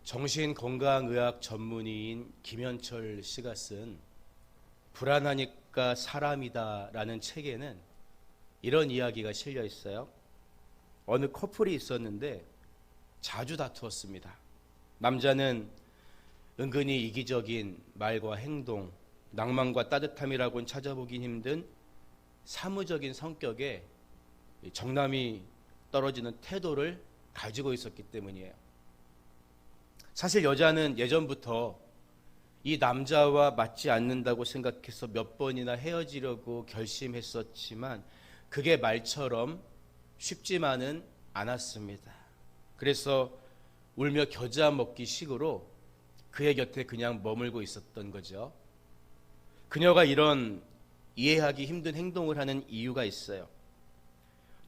정신건강의학 전문의인 김현철 씨가 쓴 불안하니까 사람이다 라는 책에는 이런 이야기가 실려 있어요. 어느 커플이 있었는데 자주 다투었습니다. 남자는 은근히 이기적인 말과 행동, 낭만과 따뜻함이라고는 찾아보긴 힘든 사무적인 성격에 정남이 떨어지는 태도를 가지고 있었기 때문이에요. 사실 여자는 예전부터 이 남자와 맞지 않는다고 생각해서 몇 번이나 헤어지려고 결심했었지만 그게 말처럼 쉽지만은 않았습니다. 그래서 울며 겨자 먹기 식으로 그의 곁에 그냥 머물고 있었던 거죠. 그녀가 이런 이해하기 힘든 행동을 하는 이유가 있어요.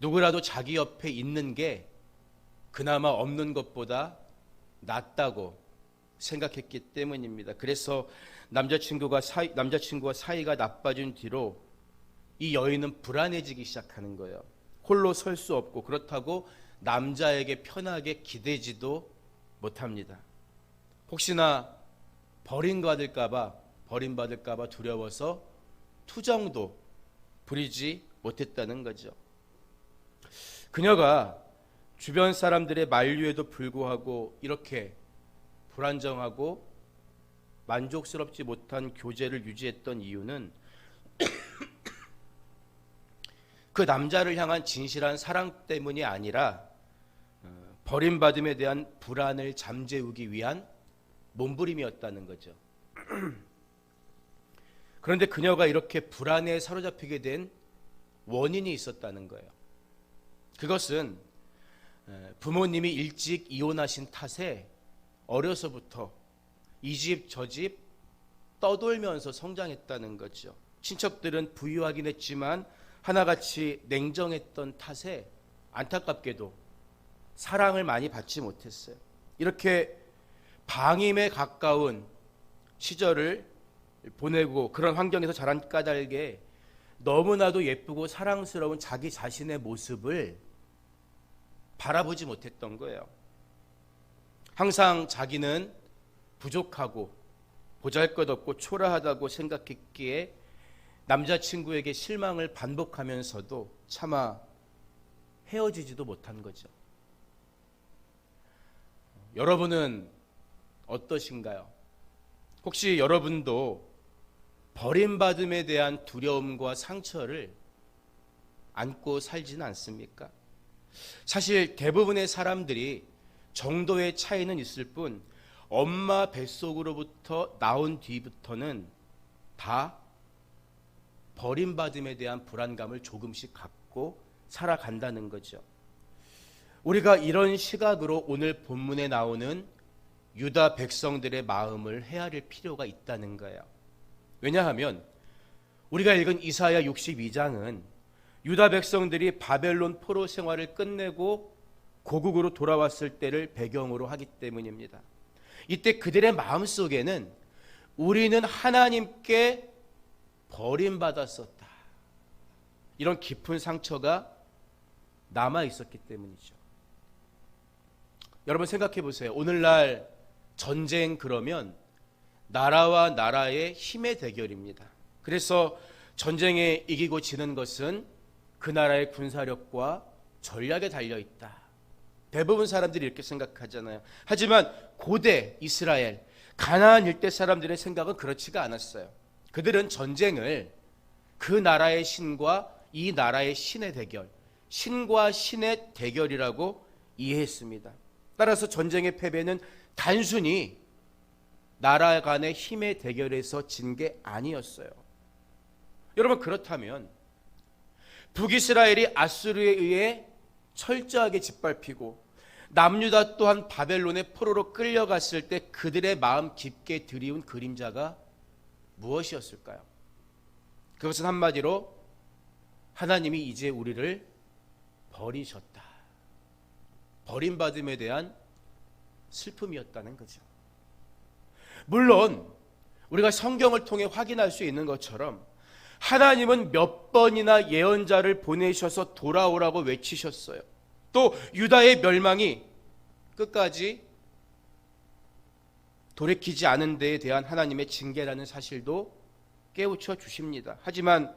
누구라도 자기 옆에 있는 게 그나마 없는 것보다 낫다고 생각했기 때문입니다. 그래서 남자친구와 사이가 나빠진 뒤로 이 여인은 불안해지기 시작하는 거예요. 홀로 설 수 없고 그렇다고 남자에게 편하게 기대지도 못합니다. 혹시나 버림받을까 봐 두려워서 투정도 부리지 못했다는 거죠. 그녀가 주변 사람들의 만류에도 불구하고 이렇게 불안정하고 만족스럽지 못한 교제를 유지했던 이유는 그 남자를 향한 진실한 사랑 때문이 아니라 버림받음에 대한 불안을 잠재우기 위한 몸부림이었다는 거죠. 그런데 그녀가 이렇게 불안에 사로잡히게 된 원인이 있었다는 거예요. 그것은 부모님이 일찍 이혼하신 탓에 어려서부터 이 집 저 집 떠돌면서 성장했다는 거죠. 친척들은 부유하긴 했지만 하나같이 냉정했던 탓에 안타깝게도 사랑을 많이 받지 못했어요. 이렇게 방임에 가까운 시절을 보내고 그런 환경에서 자란 까닭에 너무나도 예쁘고 사랑스러운 자기 자신의 모습을 바라보지 못했던 거예요. 항상 자기는 부족하고 보잘것없고 초라하다고 생각했기에 남자친구에게 실망을 반복하면서도 차마 헤어지지도 못한 거죠. 여러분은 어떠신가요? 혹시 여러분도 버림받음에 대한 두려움과 상처를 안고 살지는 않습니까? 사실 대부분의 사람들이 정도의 차이는 있을 뿐 엄마 뱃속으로부터 나온 뒤부터는 다 버림받음에 대한 불안감을 조금씩 갖고 살아간다는 거죠. 우리가 이런 시각으로 오늘 본문에 나오는 유다 백성들의 마음을 헤아릴 필요가 있다는 거예요. 왜냐하면 우리가 읽은 이사야 62장은 유다 백성들이 바벨론 포로 생활을 끝내고 고국으로 돌아왔을 때를 배경으로 하기 때문입니다. 이때 그들의 마음속에는 우리는 하나님께 버림받았었다, 이런 깊은 상처가 남아 있었기 때문이죠. 여러분 생각해 보세요. 오늘날 전쟁 그러면 나라와 나라의 힘의 대결입니다. 그래서 전쟁에 이기고 지는 것은 그 나라의 군사력과 전략에 달려있다. 대부분 사람들이 이렇게 생각하잖아요. 하지만 고대 이스라엘, 가나안 일대 사람들의 생각은 그렇지가 않았어요. 그들은 전쟁을 그 나라의 신과 이 나라의 신의 대결, 신과 신의 대결이라고 이해했습니다. 따라서 전쟁의 패배는 단순히 나라 간의 힘의 대결에서 진 게 아니었어요. 여러분, 그렇다면 북이스라엘이 아수르에 의해 철저하게 짓밟히고 남유다 또한 바벨론의 포로로 끌려갔을 때 그들의 마음 깊게 드리운 그림자가 무엇이었을까요? 그것은 한마디로 하나님이 이제 우리를 버리셨다. 버림받음에 대한 슬픔이었다는 거죠. 물론 우리가 성경을 통해 확인할 수 있는 것처럼 하나님은 몇 번이나 예언자를 보내셔서 돌아오라고 외치셨어요. 또 유다의 멸망이 끝까지 돌이키지 않은 데에 대한 하나님의 징계라는 사실도 깨우쳐 주십니다. 하지만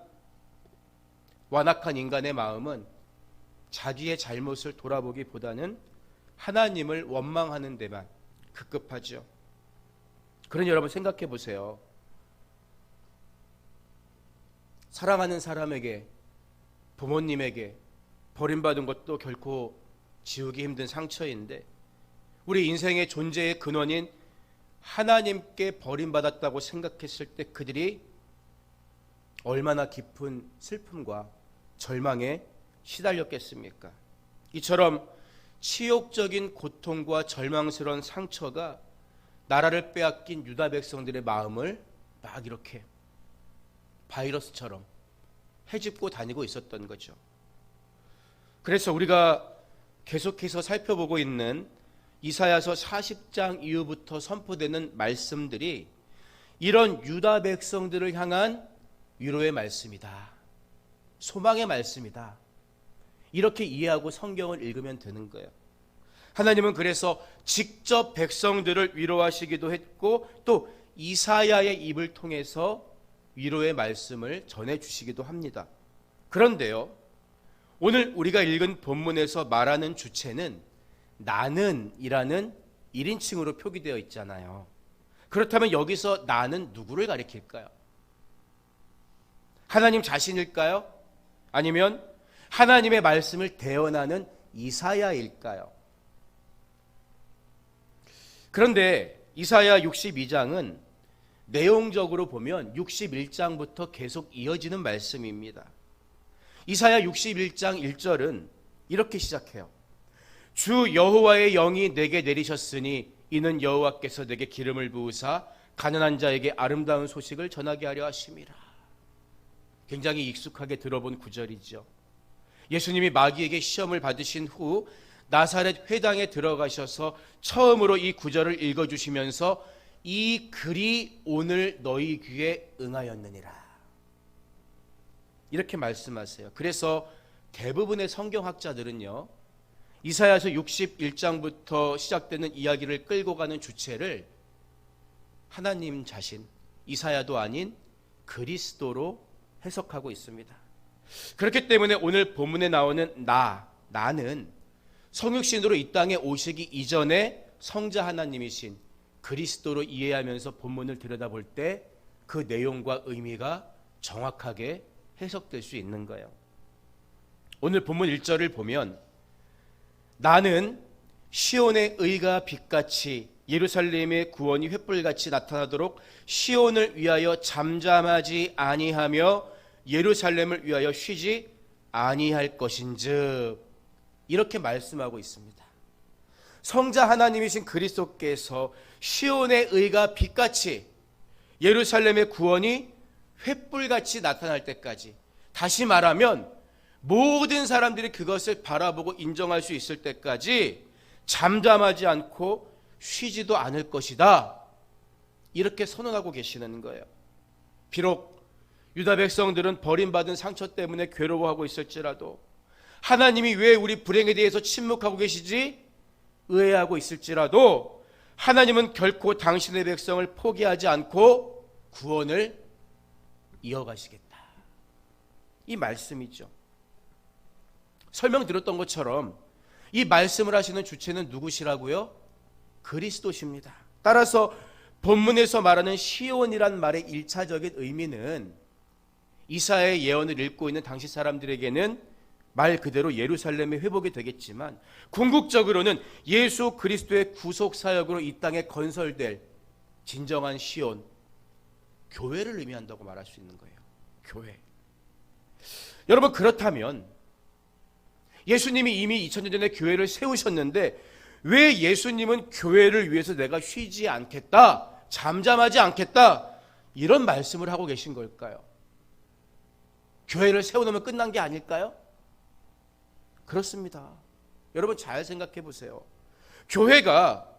완악한 인간의 마음은 자기의 잘못을 돌아보기보다는 하나님을 원망하는 데만 급급하죠. 그러니 여러분 생각해 보세요. 사랑하는 사람에게, 부모님에게 버림받은 것도 결코 지우기 힘든 상처인데 우리 인생의 존재의 근원인 하나님께 버림받았다고 생각했을 때 그들이 얼마나 깊은 슬픔과 절망에 시달렸겠습니까? 이처럼 치욕적인 고통과 절망스러운 상처가 나라를 빼앗긴 유다 백성들의 마음을 막 이렇게 바이러스처럼 헤집고 다니고 있었던 거죠. 그래서 우리가 계속해서 살펴보고 있는 이사야서 40장 이후부터 선포되는 말씀들이 이런 유다 백성들을 향한 위로의 말씀이다. 소망의 말씀이다. 이렇게 이해하고 성경을 읽으면 되는 거예요. 하나님은 그래서 직접 백성들을 위로하시기도 했고 또 이사야의 입을 통해서 위로의 말씀을 전해주시기도 합니다. 그런데요, 오늘 우리가 읽은 본문에서 말하는 주체는 나는이라는 1인칭으로 표기되어 있잖아요. 그렇다면 여기서 나는 누구를 가리킬까요? 하나님 자신일까요? 아니면 하나님의 말씀을 대언하는 이사야일까요? 그런데 이사야 62장은 내용적으로 보면 61장부터 계속 이어지는 말씀입니다. 이사야 61장 1절은 이렇게 시작해요. 주 여호와의 영이 내게 내리셨으니 이는 여호와께서 내게 기름을 부으사 가난한 자에게 아름다운 소식을 전하게 하려 하심이라. 굉장히 익숙하게 들어본 구절이죠. 예수님이 마귀에게 시험을 받으신 후 나사렛 회당에 들어가셔서 처음으로 이 구절을 읽어주시면서 이 글이 오늘 너희 귀에 응하였느니라. 이렇게 말씀하세요. 그래서 대부분의 성경학자들은요, 이사야서 61장부터 시작되는 이야기를 끌고 가는 주체를 하나님 자신, 이사야도 아닌 그리스도로 해석하고 있습니다. 그렇기 때문에 오늘 본문에 나오는 나는 성육신으로 이 땅에 오시기 이전에 성자 하나님이신 그리스도로 이해하면서 본문을 들여다볼 때 그 내용과 의미가 정확하게 해석될 수 있는 거예요. 오늘 본문 1절을 보면 나는 시온의 의가 빛같이 예루살렘의 구원이 횃불같이 나타나도록 시온을 위하여 잠잠하지 아니하며 예루살렘을 위하여 쉬지 아니할 것인즉 이렇게 말씀하고 있습니다. 성자 하나님이신 그리스도께서 시온의 의가 빛같이 예루살렘의 구원이 횃불같이 나타날 때까지, 다시 말하면 모든 사람들이 그것을 바라보고 인정할 수 있을 때까지 잠잠하지 않고 쉬지도 않을 것이다. 이렇게 선언하고 계시는 거예요. 비록 유다 백성들은 버림받은 상처 때문에 괴로워하고 있을지라도, 하나님이 왜 우리 불행에 대해서 침묵하고 계시지? 의아해하고 있을지라도 하나님은 결코 당신의 백성을 포기하지 않고 구원을 이어가시겠다. 이 말씀이죠. 설명드렸던 것처럼 이 말씀을 하시는 주체는 누구시라고요? 그리스도십니다. 따라서 본문에서 말하는 시온이란 말의 1차적인 의미는 이사야의 예언을 읽고 있는 당시 사람들에게는 말 그대로 예루살렘의 회복이 되겠지만 궁극적으로는 예수 그리스도의 구속 사역으로 이 땅에 건설될 진정한 시온, 교회를 의미한다고 말할 수 있는 거예요. 교회. 여러분, 그렇다면 예수님이 이미 2000년 전에 교회를 세우셨는데 왜 예수님은 교회를 위해서 내가 쉬지 않겠다, 잠잠하지 않겠다 이런 말씀을 하고 계신 걸까요? 교회를 세워놓으면 끝난 게 아닐까요? 그렇습니다. 여러분 잘 생각해 보세요. 교회가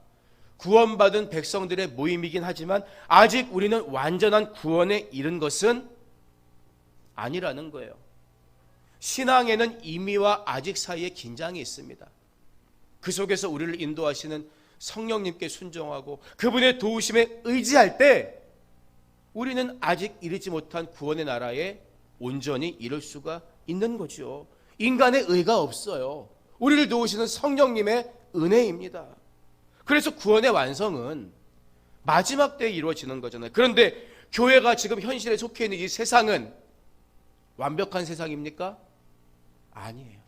구원받은 백성들의 모임이긴 하지만 아직 우리는 완전한 구원에 이른 것은 아니라는 거예요. 신앙에는 이미와 아직 사이에 긴장이 있습니다. 그 속에서 우리를 인도하시는 성령님께 순종하고 그분의 도우심에 의지할 때 우리는 아직 이르지 못한 구원의 나라에 온전히 이룰 수가 있는 거죠. 인간의 의가 없어요. 우리를 도우시는 성령님의 은혜입니다. 그래서 구원의 완성은 마지막 때에 이루어지는 거잖아요. 그런데 교회가 지금 현실에 속해 있는 이 세상은 완벽한 세상입니까? 아니에요.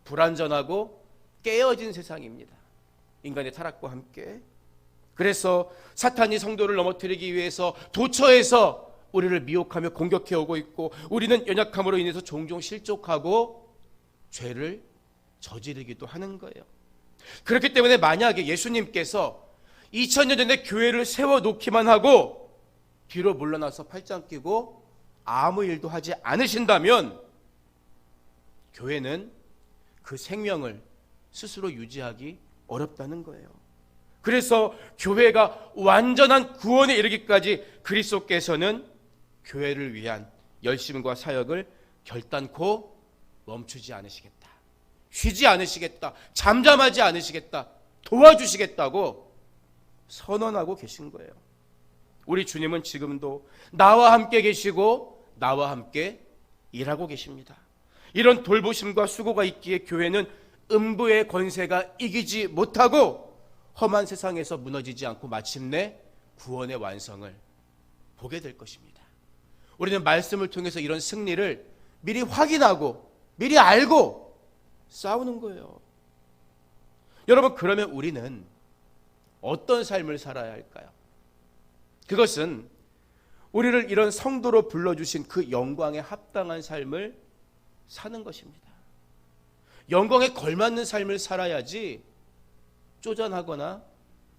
불완전하고 깨어진 세상입니다. 인간의 타락과 함께. 그래서 사탄이 성도를 넘어뜨리기 위해서 도처에서 우리를 미혹하며 공격해 오고 있고 우리는 연약함으로 인해서 종종 실족하고 죄를 저지르기도 하는 거예요. 그렇기 때문에 만약에 예수님께서 2000년 전에 교회를 세워놓기만 하고 뒤로 물러나서 팔짱 끼고 아무 일도 하지 않으신다면 교회는 그 생명을 스스로 유지하기 어렵다는 거예요. 그래서 교회가 완전한 구원에 이르기까지 그리스도께서는 교회를 위한 열심과 사역을 결단코 멈추지 않으시겠다. 쉬지 않으시겠다. 잠잠하지 않으시겠다. 도와주시겠다고 선언하고 계신 거예요. 우리 주님은 지금도 나와 함께 계시고 나와 함께 일하고 계십니다. 이런 돌보심과 수고가 있기에 교회는 음부의 권세가 이기지 못하고 험한 세상에서 무너지지 않고 마침내 구원의 완성을 보게 될 것입니다. 우리는 말씀을 통해서 이런 승리를 미리 확인하고 미리 알고 싸우는 거예요. 여러분, 그러면 우리는 어떤 삶을 살아야 할까요? 그것은 우리를 이런 성도로 불러주신 그 영광에 합당한 삶을 사는 것입니다. 영광에 걸맞는 삶을 살아야지 쪼잔하거나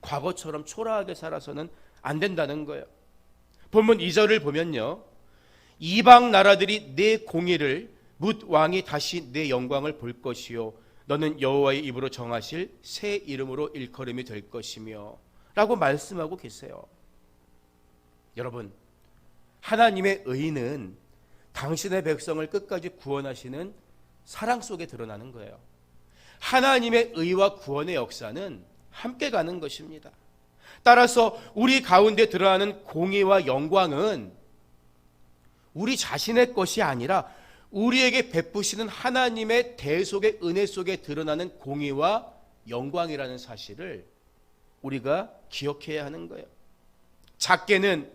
과거처럼 초라하게 살아서는 안 된다는 거예요. 본문 2절을 보면요, 이방 나라들이 내 공의를 묻 왕이 다시 내 영광을 볼 것이요 너는 여호와의 입으로 정하실 새 이름으로 일컬음이 될 것이며 라고 말씀하고 계세요. 여러분, 하나님의 의는 당신의 백성을 끝까지 구원하시는 사랑 속에 드러나는 거예요. 하나님의 의와 구원의 역사는 함께 가는 것입니다. 따라서 우리 가운데 드러나는 공의와 영광은 우리 자신의 것이 아니라 우리에게 베푸시는 하나님의 대속의 은혜 속에 드러나는 공의와 영광이라는 사실을 우리가 기억해야 하는 거예요. 작게는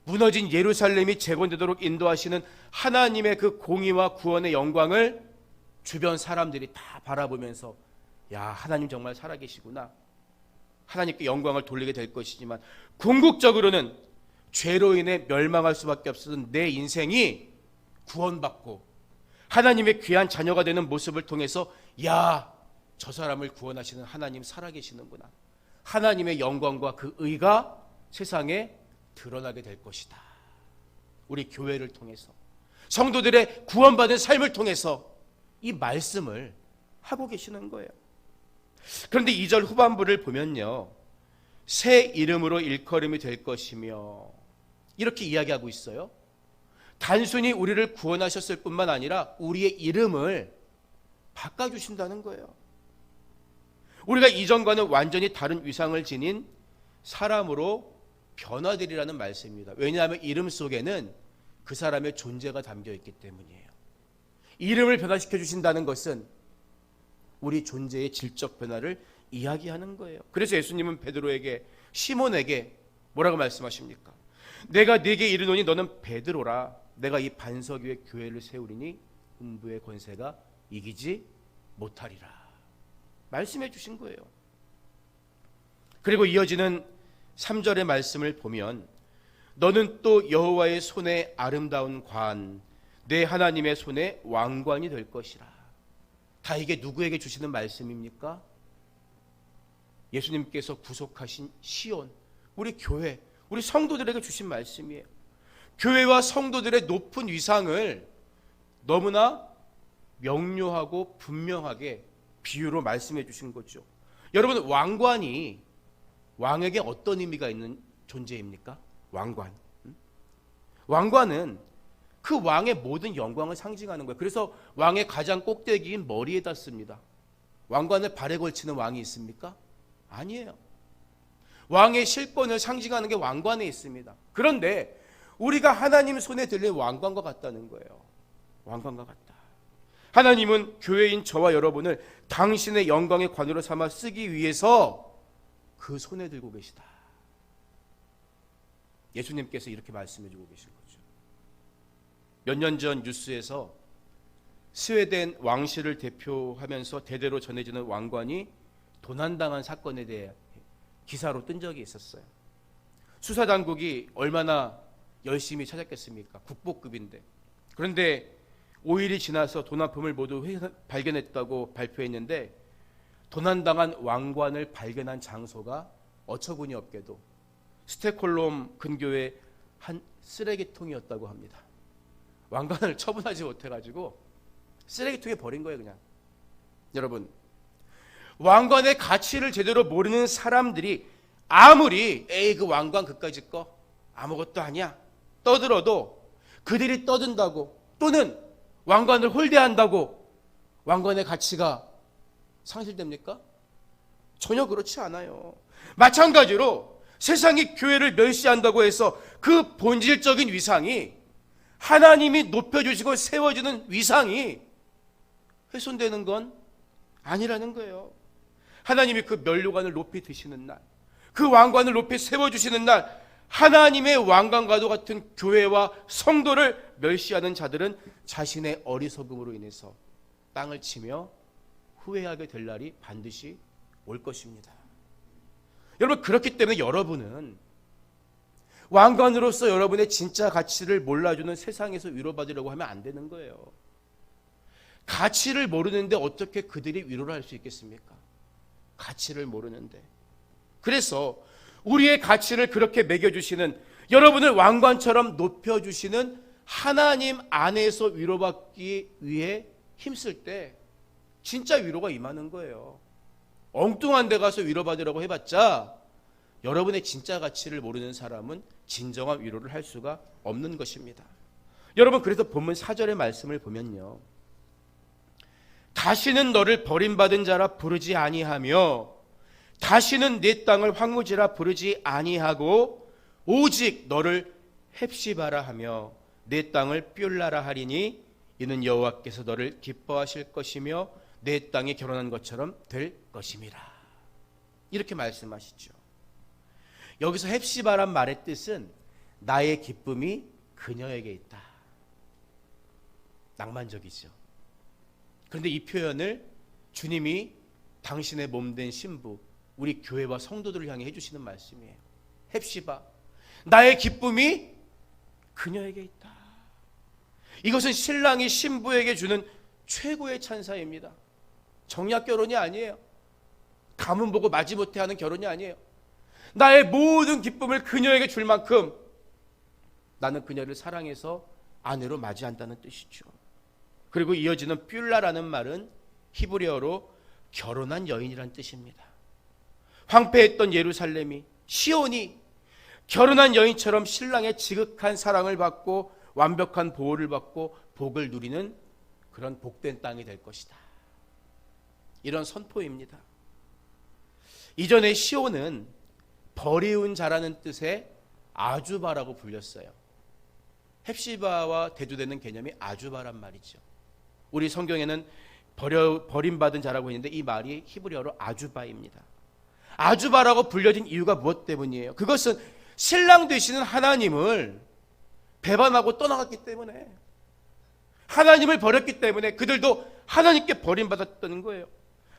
무너진 예루살렘이 재건되도록 인도하시는 하나님의 그 공의와 구원의 영광을 주변 사람들이 다 바라보면서 야, 하나님 정말 살아계시구나, 하나님께 영광을 돌리게 될 것이지만 궁극적으로는 죄로 인해 멸망할 수밖에 없었던 내 인생이 구원받고 하나님의 귀한 자녀가 되는 모습을 통해서 야, 저 사람을 구원하시는 하나님 살아계시는구나, 하나님의 영광과 그 의가 세상에 드러나게 될 것이다. 우리 교회를 통해서, 성도들의 구원받은 삶을 통해서 이 말씀을 하고 계시는 거예요. 그런데 2절 후반부를 보면요, 새 이름으로 일컬음이 될 것이며 이렇게 이야기하고 있어요. 단순히 우리를 구원하셨을 뿐만 아니라 우리의 이름을 바꿔주신다는 거예요. 우리가 이전과는 완전히 다른 위상을 지닌 사람으로 변화되리라는 말씀입니다. 왜냐하면 이름 속에는 그 사람의 존재가 담겨 있기 때문이에요. 이름을 변화시켜 주신다는 것은 우리 존재의 질적 변화를 이야기하는 거예요. 그래서 예수님은 베드로에게, 시몬에게 뭐라고 말씀하십니까? 내가 네게 이르노니 너는 베드로라. 내가 이 반석 위에 교회를 세우리니 음부의 권세가 이기지 못하리라. 말씀해 주신 거예요. 그리고 이어지는 3절의 말씀을 보면 너는 또 여호와의 손에 아름다운 관, 내 하나님의 손에 왕관이 될 것이라. 다 이게 누구에게 주시는 말씀입니까? 예수님께서 구속하신 시온, 우리 교회, 우리 성도들에게 주신 말씀이에요. 교회와 성도들의 높은 위상을 너무나 명료하고 분명하게 비유로 말씀해 주신 거죠. 여러분, 왕관이 왕에게 어떤 의미가 있는 존재입니까? 왕관. 왕관은 그 왕의 모든 영광을 상징하는 거예요. 그래서 왕의 가장 꼭대기인 머리에다 씁니다. 왕관을 발에 걸치는 왕이 있습니까? 아니에요. 왕의 실권을 상징하는 게 왕관에 있습니다. 그런데 우리가 하나님 손에 들린 왕관과 같다는 거예요. 왕관과 같다. 하나님은 교회인 저와 여러분을 당신의 영광의 관으로 삼아 쓰기 위해서 그 손에 들고 계시다. 예수님께서 이렇게 말씀해 주고 계신 거죠. 몇 년 전 뉴스에서 스웨덴 왕실을 대표하면서 대대로 전해지는 왕관이 도난당한 사건에 대해 기사로 뜬 적이 있었어요. 수사당국이 얼마나 열심히 찾았겠습니까? 국보급인데. 그런데 5일이 지나서 도난품을 모두 발견했다고 발표했는데 도난당한 왕관을 발견한 장소가 어처구니 없게도 스톡홀름 근교의 한 쓰레기통이었다고 합니다. 왕관을 처분하지 못해가지고 쓰레기통에 버린 거예요, 그냥. 여러분, 왕관의 가치를 제대로 모르는 사람들이 아무리 에이 그 왕관 그까짓 거 아무것도 아니야 떠들어도 그들이 떠든다고 또는 왕관을 홀대한다고 왕관의 가치가 상실됩니까? 전혀 그렇지 않아요. 마찬가지로 세상이 교회를 멸시한다고 해서 그 본질적인 위상이 하나님이 높여주시고 세워주는 위상이 훼손되는 건 아니라는 거예요. 하나님이 그 면류관을 높이 드시는 날, 그 왕관을 높이 세워주시는 날, 하나님의 왕관과도 같은 교회와 성도를 멸시하는 자들은 자신의 어리석음으로 인해서 땅을 치며 후회하게 될 날이 반드시 올 것입니다. 여러분, 그렇기 때문에 여러분은 왕관으로서 여러분의 진짜 가치를 몰라주는 세상에서 위로받으려고 하면 안 되는 거예요. 가치를 모르는데 어떻게 그들이 위로를 할 수 있겠습니까? 가치를 모르는데. 그래서 우리의 가치를 그렇게 매겨주시는, 여러분을 왕관처럼 높여주시는 하나님 안에서 위로받기 위해 힘쓸 때 진짜 위로가 임하는 거예요. 엉뚱한 데 가서 위로받으라고 해봤자 여러분의 진짜 가치를 모르는 사람은 진정한 위로를 할 수가 없는 것입니다. 여러분, 그래서 본문 4절의 말씀을 보면요, 다시는 너를 버림받은 자라 부르지 아니하며 다시는 내 땅을 황무지라 부르지 아니하고 오직 너를 헵시바라 하며 내 땅을 뷸라라 하리니 이는 여호와께서 너를 기뻐하실 것이며 내 땅에 결혼한 것처럼 될 것임이라. 이렇게 말씀하시죠. 여기서 헵시바란 말의 뜻은 나의 기쁨이 그녀에게 있다. 낭만적이죠. 그런데 이 표현을 주님이 당신의 몸된 신부, 우리 교회와 성도들을 향해 해주시는 말씀이에요. 헵시바, 나의 기쁨이 그녀에게 있다. 이것은 신랑이 신부에게 주는 최고의 찬사입니다. 정략 결혼이 아니에요. 가문 보고 마지못해 하는 결혼이 아니에요. 나의 모든 기쁨을 그녀에게 줄 만큼 나는 그녀를 사랑해서 아내로 맞이한다는 뜻이죠. 그리고 이어지는 뷸라라는 말은 히브리어로 결혼한 여인이란 뜻입니다. 황폐했던 예루살렘이, 시온이 결혼한 여인처럼 신랑의 지극한 사랑을 받고 완벽한 보호를 받고 복을 누리는 그런 복된 땅이 될 것이다. 이런 선포입니다. 이전에 시온은 버리운 자라는 뜻의 아주바라고 불렸어요. 헵시바와 대조되는 개념이 아주바란 말이죠. 우리 성경에는 버림받은 자라고 했는데 이 말이 히브리어로 아주바입니다. 아주바라고 불려진 이유가 무엇 때문이에요? 그것은 신랑 되시는 하나님을 배반하고 떠나갔기 때문에, 하나님을 버렸기 때문에 그들도 하나님께 버림받았다는 거예요.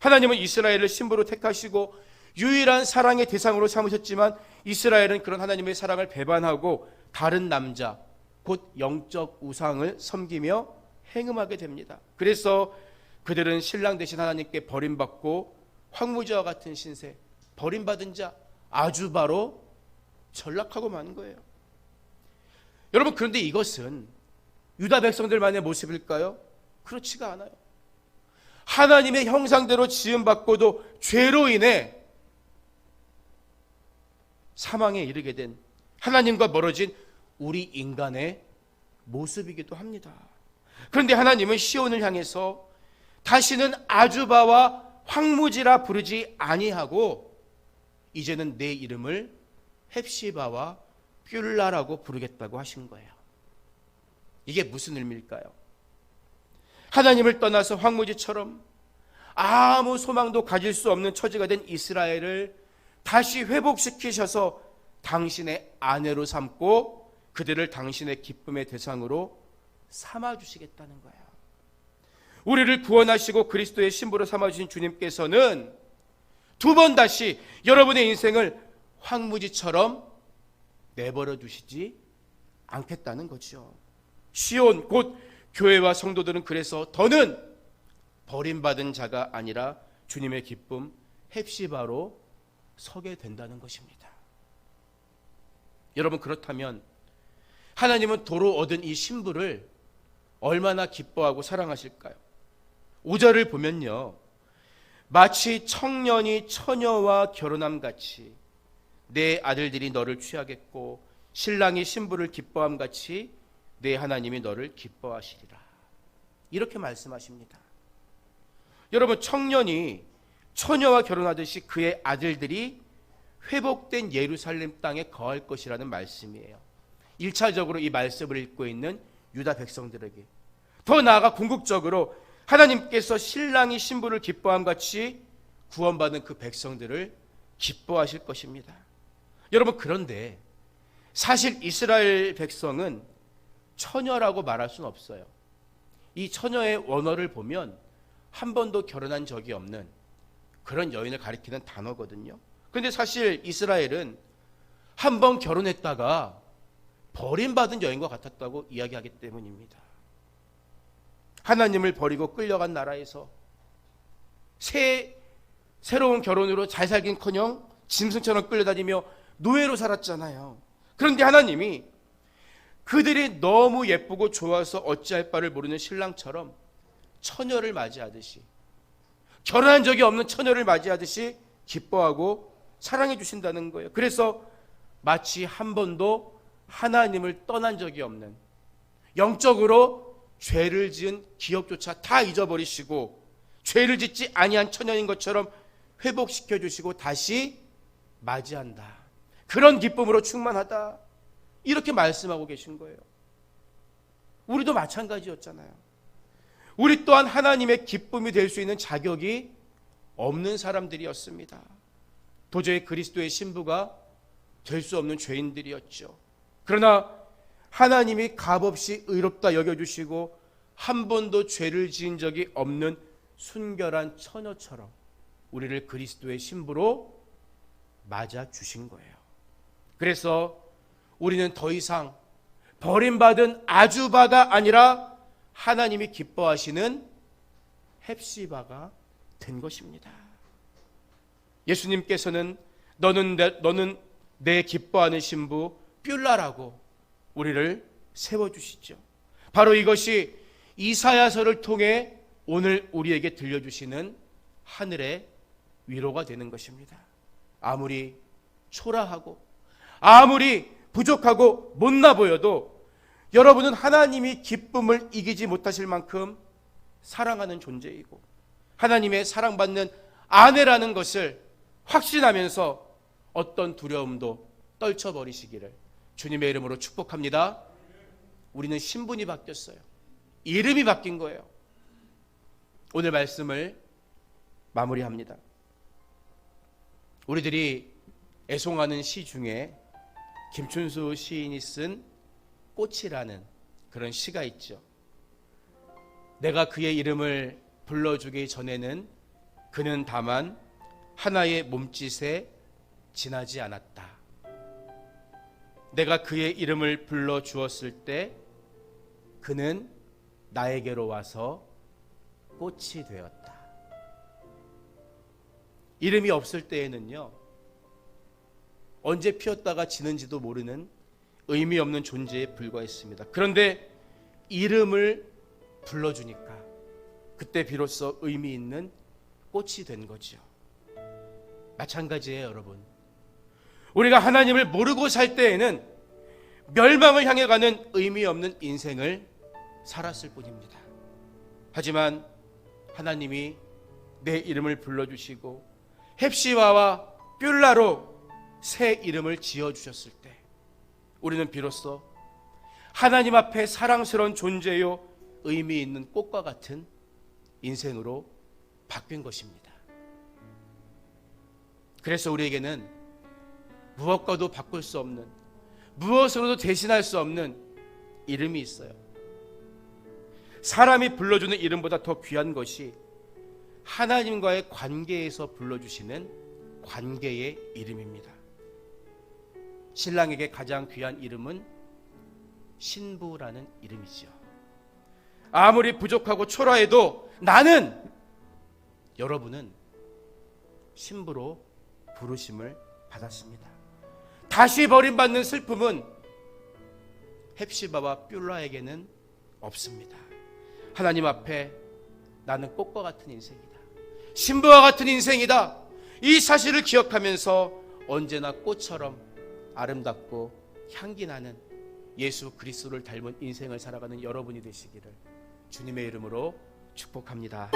하나님은 이스라엘을 신부로 택하시고 유일한 사랑의 대상으로 삼으셨지만 이스라엘은 그런 하나님의 사랑을 배반하고 다른 남자, 곧 영적 우상을 섬기며 행음하게 됩니다. 그래서 그들은 신랑 되신 하나님께 버림받고 황무지와 같은 신세, 버림받은 자, 아주바로 전락하고 만 거예요. 여러분, 그런데 이것은 유다 백성들만의 모습일까요? 그렇지가 않아요. 하나님의 형상대로 지음받고도 죄로 인해 사망에 이르게 된 하나님과 멀어진 우리 인간의 모습이기도 합니다. 그런데 하나님은 시온을 향해서 다시는 아주바와 황무지라 부르지 아니하고 이제는 내 이름을 헵시바와 뷸라라고 부르겠다고 하신 거예요. 이게 무슨 의미일까요? 하나님을 떠나서 황무지처럼 아무 소망도 가질 수 없는 처지가 된 이스라엘을 다시 회복시키셔서 당신의 아내로 삼고 그들을 당신의 기쁨의 대상으로 삼아주시겠다는 거예요. 우리를 구원하시고 그리스도의 신부로 삼아주신 주님께서는 두 번 다시 여러분의 인생을 황무지처럼 내버려 두시지 않겠다는 거죠. 시온 곧 교회와 성도들은 그래서 더는 버림받은 자가 아니라 주님의 기쁨 헵시바로 서게 된다는 것입니다. 여러분, 그렇다면 하나님은 도로 얻은 이 신부를 얼마나 기뻐하고 사랑하실까요? 5절을 보면요, 마치 청년이 처녀와 결혼함 같이 내 아들들이 너를 취하겠고 신랑이 신부를 기뻐함 같이 내 하나님이 너를 기뻐하시리라, 이렇게 말씀하십니다. 여러분, 청년이 처녀와 결혼하듯이 그의 아들들이 회복된 예루살렘 땅에 거할 것이라는 말씀이에요. 1차적으로 이 말씀을 읽고 있는 유다 백성들에게, 더 나아가 궁극적으로 하나님께서 신랑이 신부를 기뻐함 같이 구원받은 그 백성들을 기뻐하실 것입니다. 여러분, 그런데 사실 이스라엘 백성은 처녀라고 말할 수는 없어요. 이 처녀의 원어를 보면 한 번도 결혼한 적이 없는 그런 여인을 가리키는 단어거든요. 그런데 사실 이스라엘은 한 번 결혼했다가 버림받은 여인과 같았다고 이야기하기 때문입니다. 하나님을 버리고 끌려간 나라에서 새로운 결혼으로 잘 살긴커녕 짐승처럼 끌려다니며 노예로 살았잖아요. 그런데 하나님이 그들이 너무 예쁘고 좋아서 어찌할 바를 모르는 신랑처럼 처녀를 맞이하듯이, 결혼한 적이 없는 처녀를 맞이하듯이 기뻐하고 사랑해 주신다는 거예요. 그래서 마치 한 번도 하나님을 떠난 적이 없는, 영적으로 죄를 지은 기억조차 다 잊어버리시고 죄를 짓지 아니한 처녀인 것처럼 회복시켜 주시고 다시 맞이한다, 그런 기쁨으로 충만하다, 이렇게 말씀하고 계신 거예요. 우리도 마찬가지였잖아요. 우리 또한 하나님의 기쁨이 될 수 있는 자격이 없는 사람들이었습니다. 도저히 그리스도의 신부가 될 수 없는 죄인들이었죠. 그러나 하나님이 값없이 의롭다 여겨주시고 한 번도 죄를 지은 적이 없는 순결한 처녀처럼 우리를 그리스도의 신부로 맞아주신 거예요. 그래서 우리는 더 이상 버림받은 아주바가 아니라 하나님이 기뻐하시는 헵시바가 된 것입니다. 예수님께서는 너는 내 기뻐하는 신부 뷸라라고 우리를 세워주시죠. 바로 이것이 이사야서를 통해 오늘 우리에게 들려주시는 하늘의 위로가 되는 것입니다. 아무리 초라하고 아무리 부족하고 못나 보여도 여러분은 하나님이 기쁨을 이기지 못하실 만큼 사랑하는 존재이고 하나님의 사랑받는 아내라는 것을 확신하면서 어떤 두려움도 떨쳐버리시기를 주님의 이름으로 축복합니다. 우리는 신분이 바뀌었어요. 이름이 바뀐 거예요. 오늘 말씀을 마무리합니다. 우리들이 애송하는 시 중에 김춘수 시인이 쓴 꽃이라는 그런 시가 있죠. 내가 그의 이름을 불러주기 전에는 그는 다만 하나의 몸짓에 지나지 않았다. 내가 그의 이름을 불러주었을 때 그는 나에게로 와서 꽃이 되었다. 이름이 없을 때에는요, 언제 피었다가 지는지도 모르는 의미 없는 존재에 불과했습니다. 그런데 이름을 불러주니까 그때 비로소 의미 있는 꽃이 된 거죠. 마찬가지예요, 여러분. 우리가 하나님을 모르고 살 때에는 멸망을 향해 가는 의미 없는 인생을 살았을 뿐입니다. 하지만 하나님이 내 이름을 불러주시고 헵시바와 뷸라로 새 이름을 지어주셨을 때 우리는 비로소 하나님 앞에 사랑스러운 존재요 의미 있는 꽃과 같은 인생으로 바뀐 것입니다. 그래서 우리에게는 무엇과도 바꿀 수 없는, 무엇으로도 대신할 수 없는 이름이 있어요. 사람이 불러주는 이름보다 더 귀한 것이 하나님과의 관계에서 불러주시는 관계의 이름입니다. 신랑에게 가장 귀한 이름은 신부라는 이름이죠. 아무리 부족하고 초라해도 나는, 여러분은 신부로 부르심을 받았습니다. 다시 버림받는 슬픔은 헵시바와 뷸라에게는 없습니다. 하나님 앞에 나는 꽃과 같은 인생이다, 신부와 같은 인생이다, 이 사실을 기억하면서 언제나 꽃처럼 아름답고 향기 나는 예수 그리스도를 닮은 인생을 살아가는 여러분이 되시기를 주님의 이름으로 축복합니다.